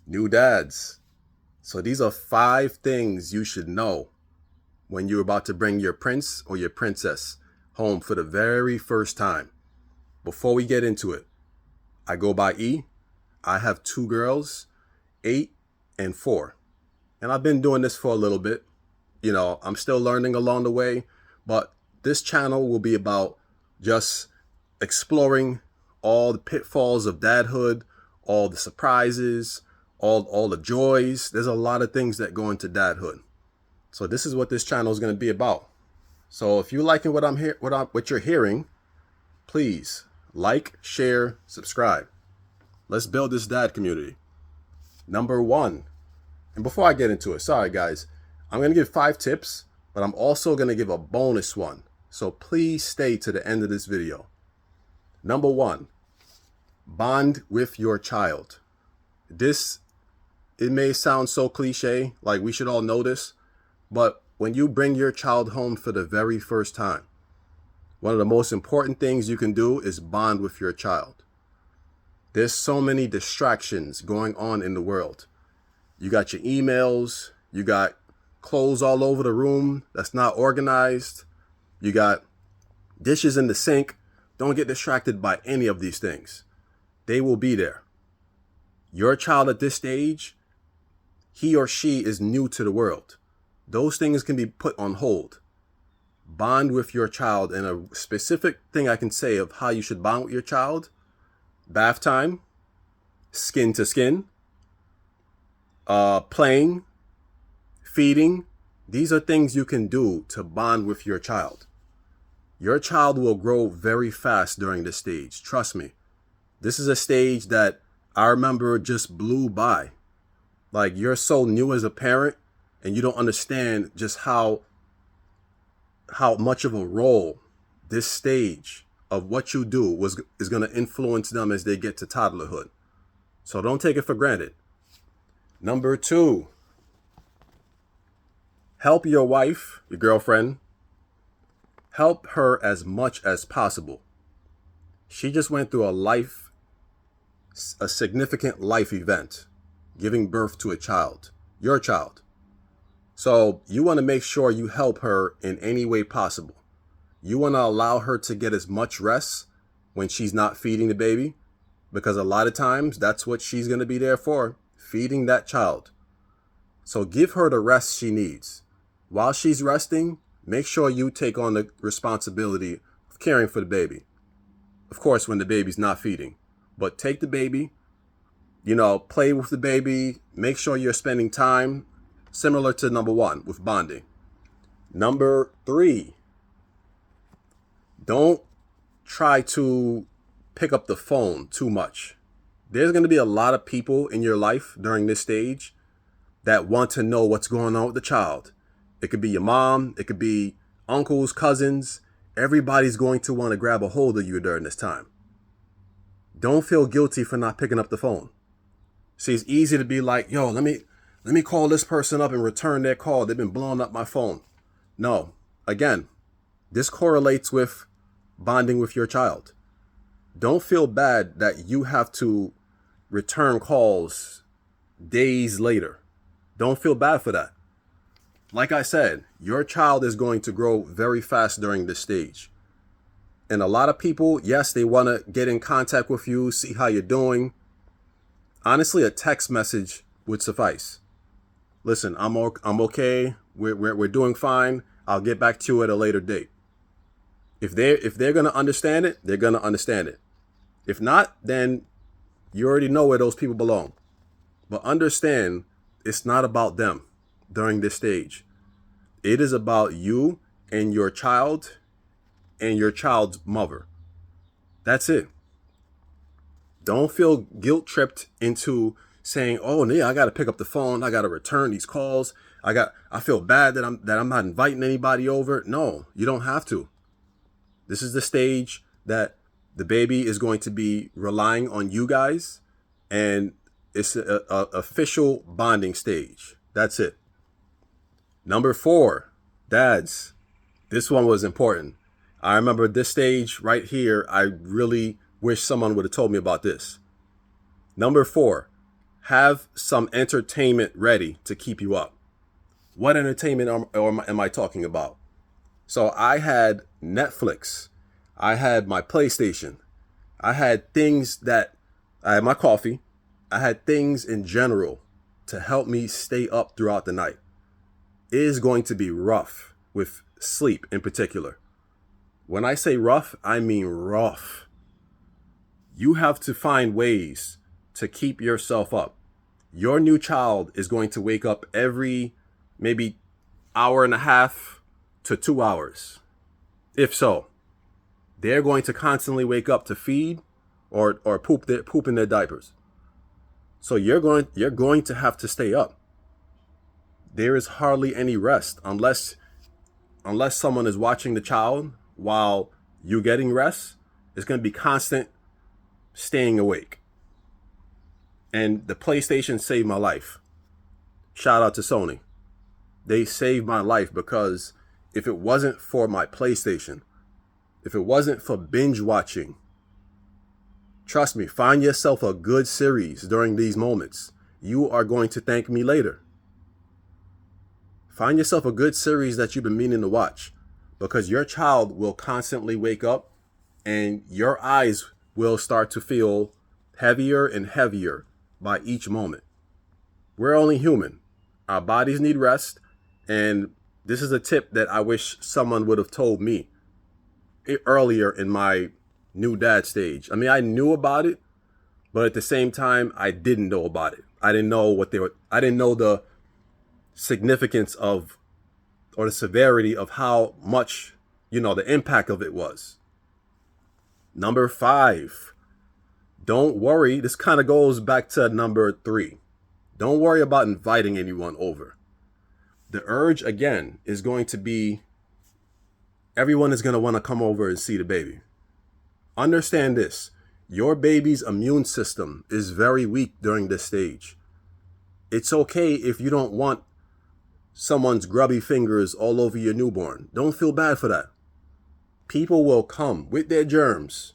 New dads. So these are 5 things you should know when you're about to bring your prince or your princess home for the very first time. Before we get into it, I go by E. I have 2 girls, 8 and 4. And I've been doing this for a little bit. I'm still learning along the way, but this channel will be about just exploring all the pitfalls of dadhood, all the surprises, all the joys. There's a lot of things that go into dadhood. So this is what this channel is going to be about. So if you're liking what you're hearing, please like, share, subscribe. Let's build this dad community. Number 1. And before I get into it, sorry guys, I'm going to give 5 tips, but I'm also going to give a bonus one. So please stay to the end of this video. Number 1, bond with your child. It may sound so cliche, like we should all know this, but when you bring your child home for the very first time, one of the most important things you can do is bond with your child. There's so many distractions going on in the world. You got your emails, you got clothes all over the room that's not organized, you got dishes in the sink. Don't get distracted by any of these things. They will be there. Your child at this stage, he or she is new to the world. Those things can be put on hold. Bond with your child, and a specific thing I can say of how you should bond with your child: bath time, skin to skin, playing, feeding. These are things you can do to bond with your child. Your child will grow very fast during this stage. Trust me. This is a stage that I remember just blew by. Like, you're so new as a parent and you don't understand just how much of a role this stage of what you do is going to influence them as they get to toddlerhood. So don't take it for granted. Number 2, help your wife, your girlfriend, help her as much as possible. She just went through a significant life event, giving birth to a child, your child. So you want to make sure you help her in any way possible. You want to allow her to get as much rest when she's not feeding the baby, because a lot of times that's what she's going to be there for, feeding that child. So give her the rest she needs. While she's resting, make sure you take on the responsibility of caring for the baby. Of course, when the baby's not feeding. But take the baby, play with the baby. Make sure you're spending time, similar to number 1, with bonding. Number 3, don't try to pick up the phone too much. There's going to be a lot of people in your life during this stage that want to know what's going on with the child. It could be your mom, it could be uncles, cousins. Everybody's going to want to grab a hold of you during this time. Don't feel guilty for not picking up the phone. See, it's easy to be like, yo, let me call this person up and return their call. They've been blowing up my phone. No, again, this correlates with bonding with your child. Don't feel bad that you have to return calls days later. Don't feel bad for that. Like I said, your child is going to grow very fast during this stage. And a lot of people, yes, they want to get in contact with you, see how you're doing. Honestly, a text message would suffice. Listen, I'm okay. We're doing fine. I'll get back to you at a later date. If they're going to understand it, they're going to understand it. If not, then you already know where those people belong. But understand, it's not about them during this stage. It is about you and your child and your child's mother. That's it. Don't feel guilt tripped into saying, oh yeah, I got to pick up the phone. I got to return these calls. I feel bad that I'm not inviting anybody over. No, you don't have to. This is the stage that the baby is going to be relying on you guys, and it's a official bonding stage. That's it. Number 4, dads. This one was important. I remember this stage right here. I really wish someone would have told me about this. Number 4, have some entertainment ready to keep you up. What entertainment am I talking about? So I had Netflix. I had my PlayStation. I had I had my coffee. I had things in general to help me stay up throughout the night. It is going to be rough with sleep in particular. When I say rough, I mean rough. You have to find ways to keep yourself up. Your new child is going to wake up every maybe hour and a half to 2 hours. If so, they're going to constantly wake up to feed or poop in their diapers. So you're going to have to stay up. There is hardly any rest unless someone is watching the child while you're getting rest. It's going to be constant staying awake. And the PlayStation saved my life. Shout out to Sony. They saved my life because if it wasn't for my PlayStation, if it wasn't for binge watching, trust me, find yourself a good series during these moments. You are going to thank me later. Find yourself a good series that you've been meaning to watch, because your child will constantly wake up and your eyes will start to feel heavier and heavier by each moment. We're only human. Our bodies need rest. And this is a tip that I wish someone would have told me earlier in my new dad stage. I mean, I knew about it, but at the same time, I didn't know about it. I didn't know I didn't know the significance of, or the severity of how much, the impact of it was. Number 5, don't worry. This kind of goes back to number 3. Don't worry about inviting anyone over. The urge, again, is going to be everyone is going to want to come over and see the baby. Understand this. Your baby's immune system is very weak during this stage. It's okay if you don't want someone's grubby fingers all over your newborn. Don't feel bad for that. People will come with their germs.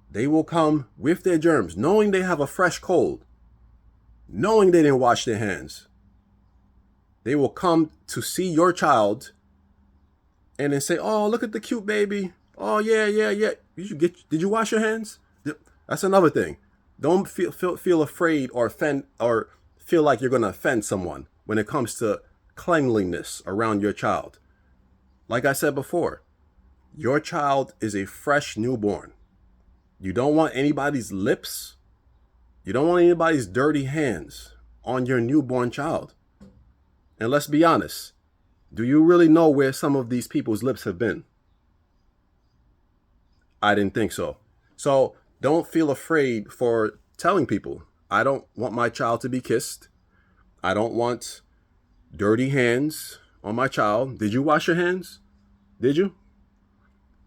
They will come with their germs, knowing they have a fresh cold, knowing they didn't wash their hands. They will come to see your child and then say, "Oh, look at the cute baby. Oh, yeah. Did you wash your hands?" That's another thing. Don't feel afraid or offend or feel like you're going to offend someone when it comes to cleanliness around your child. Like I said before, your child is a fresh newborn. You don't want anybody's lips. You don't want anybody's dirty hands on your newborn child. And let's be honest, do you really know where some of these people's lips have been? I didn't think so. So don't feel afraid for telling people, I don't want my child to be kissed. I don't want dirty hands on my child. Did you wash your hands? Did you?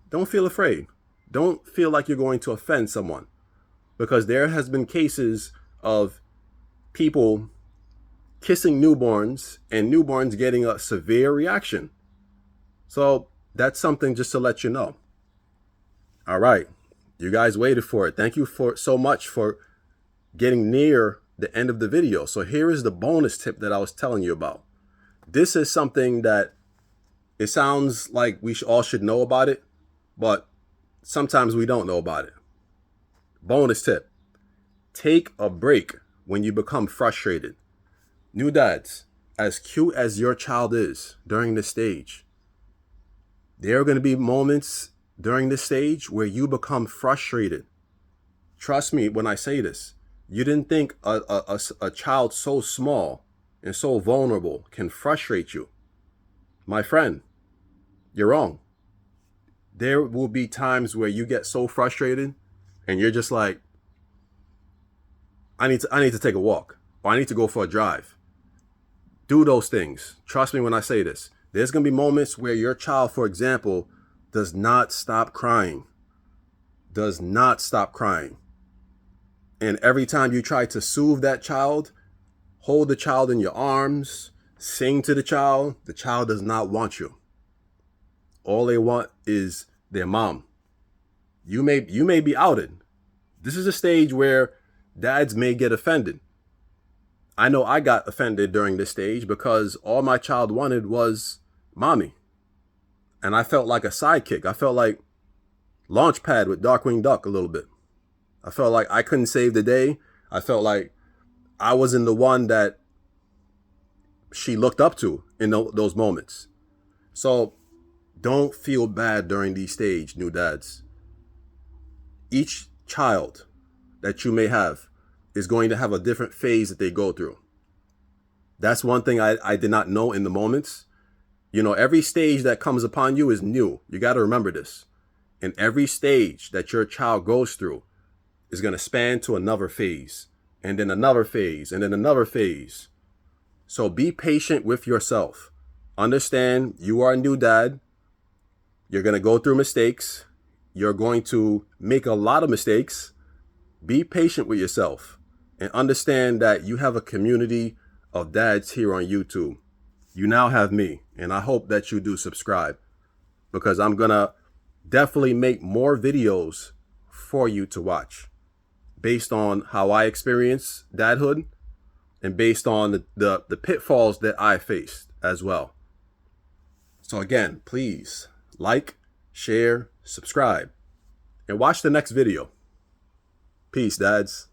Don't feel afraid. Don't feel like you're going to offend someone, because there has been cases of people kissing newborns and newborns getting a severe reaction. So that's something just to let you know. All right. You guys waited for it. Thank you so much for getting near the end of the video. So here is the bonus tip that I was telling you about. This is something that it sounds like we all should know about it, but sometimes we don't know about it. Bonus tip. Take a break when you become frustrated. New dads, as cute as your child is during this stage, there are going to be moments during this stage where you become frustrated. Trust me when I say this. You didn't think a child so small and so vulnerable can frustrate you. My friend, you're wrong. There will be times where you get so frustrated and you're just like, I need to take a walk, or I need to go for a drive. Do those things. Trust me when I say this. There's going to be moments where your child, for example, does not stop crying. Does not stop crying. And every time you try to soothe that child, hold the child in your arms, sing to the child does not want you. All they want is their mom. You may be outed. This is a stage where dads may get offended. I know I got offended during this stage because all my child wanted was mommy. And I felt like a sidekick. I felt like Launchpad with Darkwing Duck a little bit. I felt like I couldn't save the day. I felt like I wasn't the one that she looked up to in those moments. So don't feel bad during these stage, new dads. Each child that you may have is going to have a different phase that they go through. That's one thing I did not know in the moments. You know, every stage that comes upon you is new. You got to remember this. And every stage that your child goes through is going to span to another phase, and then another phase, and then another phase. So be patient with yourself. Understand you are a new dad. You're going to go through mistakes. You're going to make a lot of mistakes. Be patient with yourself and understand that you have a community of dads here on YouTube. You now have me, and I hope that you do subscribe, because I'm going to definitely make more videos for you to watch based on how I experience dadhood and based on the pitfalls that I faced as well. So again, please like, share, subscribe, and watch the next video. Peace, dads.